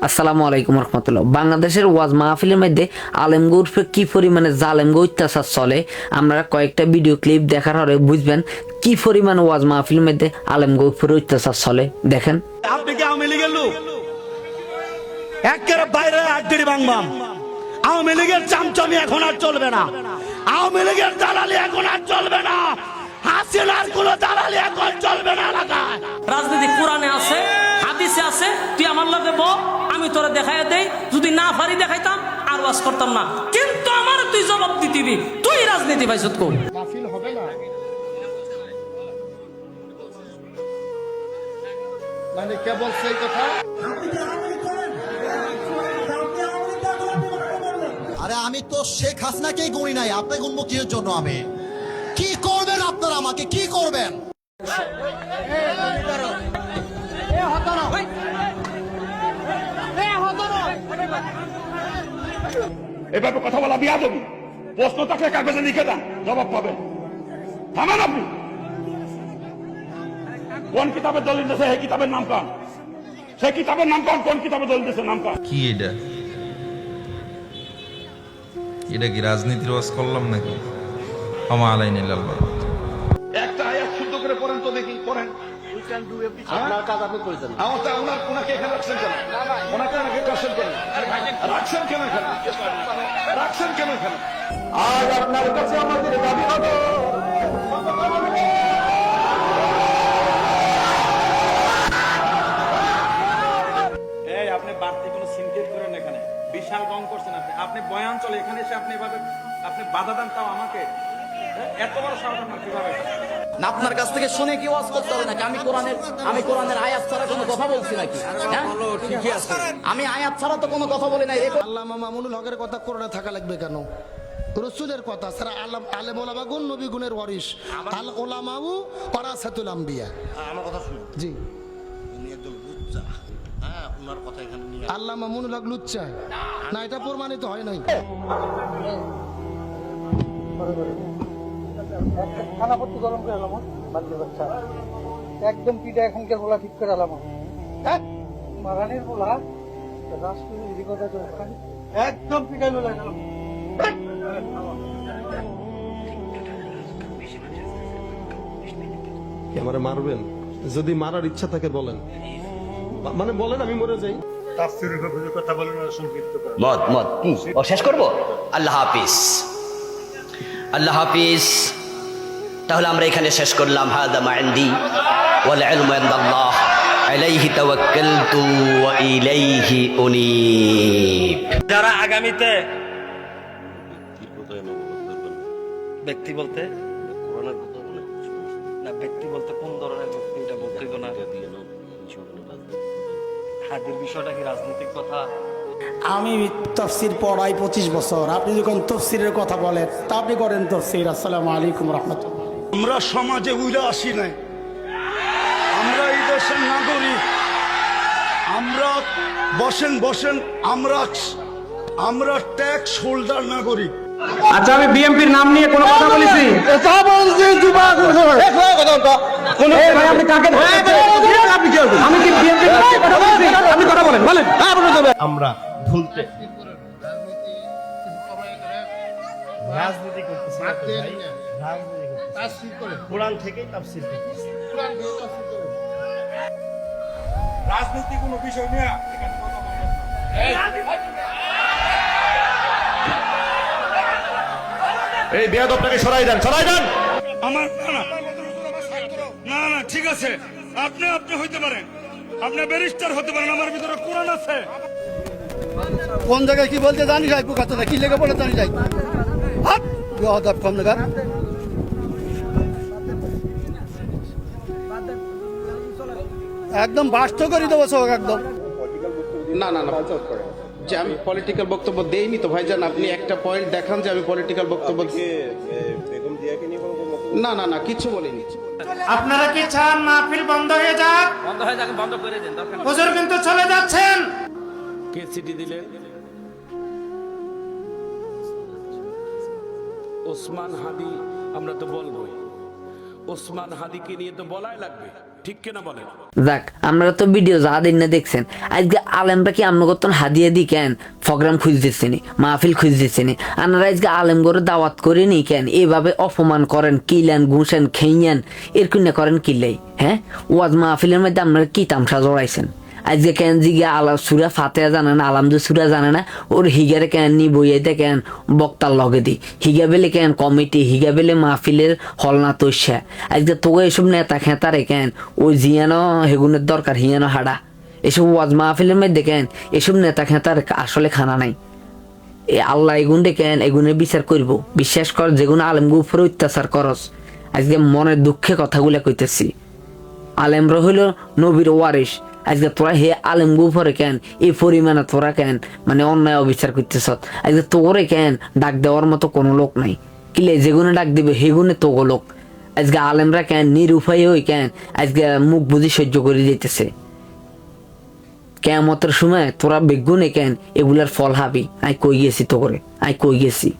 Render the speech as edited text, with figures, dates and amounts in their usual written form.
আসসালামু আলাইকুম রহমতুল্লাহ। বাংলাদেশের ওয়াজ মাহফিলের মধ্যে আলেমগো উর্ফে কি পরিমাণে জালেমগো অত্যাচার চলে, আমরা কয়েকটা ভিডিও ক্লিপ দেখার পরে বুঝবেন কি পরিমাণে ওয়াজ মাহফিলের মধ্যে আলেমগো উপরে অত্যাচার চলে। দেখেন। আপনি কি আওয়ামী লীগের লোক? একেবারে বাইরে আড্ডি বাংবাম। আওয়ামী লীগের চামচামি এখন আর চলবে না, আওয়ামী লীগের দালালি এখন আর চলবে না, হাসিনার কোনো দালালি এখন চলবে না এলাকায়। রাজনীতি কোরআনে আছে, হাদিসে আছে। তুই আমার লগে বল, আমি তোরা দেখাই দেই। যদি না পারি দেখাইতাম আর ওয়াজ করতাম না, কিন্তু আমার তুই জবাব দিবি। তুই রাজনীতি পাইছত কোন? মাহফিল হবে না মানে কে বলছে এই কথা? আরে আমি তো শেখ হাসিনাকেই গুনি নাই, আপনি গুনবো কিসের জন্য? আমি কি করবেন আপনারা? আমাকে কি করবেন? এভাবে কথা বলা বিয়াদবি। প্রশ্ন থাকলে কাগজে লিখে দেন, জবাব পাবেন। থামান আপনি। কোন কিতাবের দলিল দিয়েছে সেই কিতাবের নাম কান? সেই কিতাবের নাম কান? কোন কিতাবের দলিল দিয়েছে নাম কান? কি এটা? এটা কি রাজনীতির ওয়াজ করলাম নাকি? ক্ষমা আলাইনি লাল বাবা। একটা আয়াত শুদ্ধ করে পড়েন তো দেখি, পড়েন। আপনার কাজ আপনি করেছেন। ওনাকে এখানে রাখছেন কেন? ওনাকে রাখছেন কেন? রাখছেন কেন এখানে? রাখছেন কেন এখানে? আজ আপনার কাছে আমাদের দাবি হবে, এই আপনি বাড়তি কোনো সিনকেট করেন এখানে, বিশাল রং করছেন আপনি। আপনি বয়ান চলে এখানে এসে আপনি এভাবে আপনি বাধা দেন, তাও আমাকে। এত বড় সাহস আপনার কিভাবে? আপনার কাছ থেকে শুনে কি ওয়াজ করতে হবে নাকি? আমি কোরআনের আয়াত ছাড়া কোনো কথা বলছি নাকি? আমি আয়াত ছাড়া তো কোনো কথা বলি নাই। আল্লামা মামুনুল হকের কথা কোরআনে থাকা লাগবে কেন? রসুলের কথা ছাড়া আলেম ওলামা গুণ নবী গুণের ওয়ারিস। আল ওলামাউ ওয়ারাসাতুল আম্বিয়া। আমার কথা শুনুন, জি, উনি একজন লুচ্চা। হ্যাঁ, ওনার কথা এখানে নিয়ে আল্লামা মামুনুল হক লুচ্চা না, এটা প্রমাণিত হয় নাই। থানাপত্তি গরম করে এলাম, বাচ্চা বাচ্চা একদম পিঠা এখানকার বলা ঠিক করে এলাম। মারানির বলা রাষ্ট্রীয় কথা একদম পিঠাই বলে গেলাম। আমারে মারবেন? যদি মারার ইচ্ছা থাকে বলেন, মানে বলেন আমি মরে যাই। মত মত কি ও শেষ করব? আল্লাহ হাফিজ, আল্লাহ হাফিজ। তাহলে আমরা এখানে শেষ করলাম। হাদা মা ইনদি ওয়াল ইলমু ইনদাল্লাহ, আলাইহি তাওয়াক্কালতু ওয়া ইলাইহি উনীব। যারা আগামীতে ব্যক্তি বলতে না, ব্যক্তি বলতে কোন ধরনের ব্যক্তি? এটা বলতে না, হাদির বিষয়টা কি রাজনৈতিক কথা? আমি তাফসীর পড়াই 25 বছর। আপনি যখন তাফসীরের কথা বলেন তা আপনি করেন তাফসীর। আসসালামু আলাইকুম রাহমাতুল্লাহ। আমরা সমাজে উইরা আসি নাই, আমরা এই দেশের নাগরিক। আমরা বসেন আমরা ট্যাক্স হোল্ডার নাগরিক। আচ্ছা, আমি বিএমপির নাম নিয়ে কোনো কথা বলেছি? আপনি কাকে আমি কি বিএমপির নাম নিয়ে কথা বলেছি? আপনি কথা বলেন, বলেন। আমরা ভুলতে রাজনীতি করতেছি, কোরআন থেকেই তাফসীর করতেছি। রাজনীতি কোনো বিষয় নিয়ে এখানে কথা বলবেন না। এই বেয়াদবটাকে সরাই দেন, সরাই দেন। আমার না, ঠিক আছে, আপনি হইতে পারেন, আপনি ব্যারিস্টার হতে পারেন, আমার ভিতরে কোরআন আছে। কোন জায়গায় কি বলতে জানি যাই, পুকাতে কি লেগে পড়ে জানি যাই। হাত বেয়াদব কম লাগা। একদম বাস্ত করে দেবো সব একদম। না না না, যে আমি পলিটিক্যাল বক্তব্য দেইনি তো ভাইজান। আপনি একটা পয়েন্ট দেখান যে আমি পলিটিক্যাল বক্তব্য। না না না, কিছু বলিনি। আপনারা কি চান মাহফিল বন্ধ হয়ে যাক? বন্ধ হয়ে যাক, বন্ধ করে দেন। হুজুর কিন্তু চলে যাচ্ছেন। কে চিঠি দিলেন? ওসমান হাদি। আমরা তো বলবোই, ওসমান হাদিকে নিয়ে তো বলাই লাগবে। ঠিক কিনা বলেন? যাক, আমরা তো ভিডিও যা দিন না দেখছেন, আজকে আলেমরা কি আমন করতেন হাদিয়া দি কেন প্রোগ্রাম খুঁজতেছেনি, মাহফিল খুঁজতেছেনি? আপনারা আজকে আলেম করে দাওয়াত করে নি কেন এভাবে অপমান করেন, কিলেন ঘুষেন খেইয়ান এর কিনা করেন কিলাই? হ্যাঁ, ওয়াজ মাহফিলের মধ্যে আপনারা কি তামসা জড়াইছেন? আজকে কেন জিগে আলা সুরা ফাতেহা জানে না, আলামদু সুরা জানে না, ওর হিগারে কেন নি বইয়াইতে কেন বক্তার লগে দি হিগা বেলে কেন কমিটি, হিগা বেলে মাহফিলের হলনা তৈশা। আজকে তোকে এসব নেতা খেতারে কেন ওই জিয়ানো হেগুনের দরকার হিয়ানো হাডা, এসব ওয়াজ মাহফিলের মধ্যে কেন এসব নেতা খেতার আসলে খানা নাই। এ আল্লাহ এগুন কেন এগুনের বিচার করব? বিশ্বাস কর, যেগুলো আলেমগু উপরে অত্যাচার করস, আজকে মনের দুঃখে কথাগুলা কইতেছি। আলেমরা হইল নবীর ওয়ারিস, আজকে তোরা হে আলেমগু উপরে কেন এই পরিমাণে তোরা কেন মানে অন্যায় অবিচার করতেছ? আজকে তোরে কেন ডাক দেওয়ার মতো কোনো লোক নাই, কিলে যেগুনে ডাক দিবে সেগুনে তোগো লোক। আজকে আলেমরা কেন নিরুপায় হই কেন আজকে মুখ বুঝি সহ্য করে দিতেছে। কেয়ামতের সময় তোরা বেগুনে কেন এগুলার ফল হাবি। আই কই গেছি তো করে, আই কই গেছি।